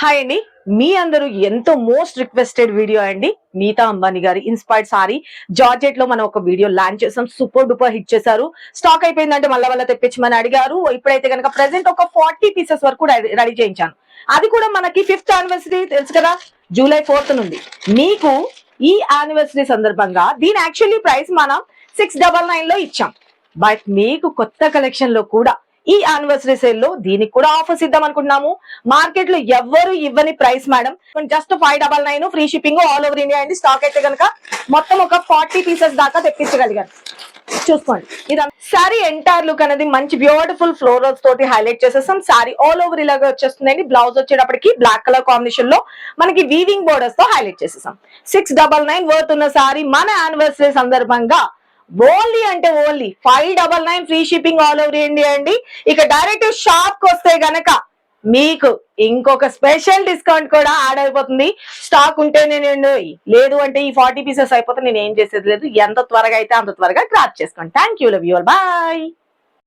Hi అండి, మీ అందరూ ఎంతో మోస్ట్ రిక్వెస్టెడ్ వీడియో అండి. నీతా అంబానీ గారి ఇన్స్పైర్డ్ సారీ జార్జెట్ లో మనం ఒక వీడియో లాంచ్ చేసాం. సూపర్ డూపర్ హిట్ చేశారు. స్టాక్ అయిపోయిందంటే మళ్ళీ తెప్పించమని అడిగారు. ఇప్పుడైతే కనుక ప్రెసెంట్ ఒక 40 పీసెస్ వరకు రెడీ చేయించాను. అది కూడా మనకి 5th యానివర్సరీ తెలుసు కదా, July 4th నుండి. మీకు ఈ యానివర్సరీ సందర్భంగా దీని యాక్చువల్లీ ప్రైస్ మనం 699 లో ఇచ్చాం. బట్ మీకు కొత్త కలెక్షన్ లో కూడా ఈ యానివర్సరీ సేల్ లో దీనికి కూడా ఆఫర్స్ ఇద్దాం అనుకుంటున్నాము. మార్కెట్ లో ఎవరు ఇవ్వని price madam. Just 599 free shipping all over India అండి. స్టాక్ అయితే కనుక మొత్తం ఒక 40 పీసెస్ దాకా తెప్పించగలిగాను. చూసుకోండి, ఇది సారీ ఎంటైర్ లుక్ అనేది మంచి బ్యూటిఫుల్ ఫ్లోరల్స్ తోటి హైలైట్ చేసేసాం. సారీ ఆల్ ఓవర్ ఇలాగా వచ్చేస్తుందండి. బ్లౌజ్ వచ్చేటప్పటికి బ్లాక్ కలర్ కాంబినేషన్ లో మనకి వీవింగ్ బోర్డర్స్ తో హైలైట్ చేసేసాం. 699 వర్త్ ఉన్న సారీ మన యానివర్సరీ సందర్భంగా ఓన్లీ అంటే only 599 free shipping all over India అండి. ఇక డైరెక్ట్ షాప్ కి వస్తే గనక మీకు ఇంకొక స్పెషల్ డిస్కౌంట్ కూడా యాడ్ అయిపోతుంది. స్టాక్ ఉంటే నేను లేదు అంటే ఈ 40 పీసెస్ అయిపోతే నేను ఏం చేసేది లేదు. ఎంత త్వరగా అయితే అంత త్వరగా గ్రాప్ చేసుకోండి. Thank you, love you all, bye.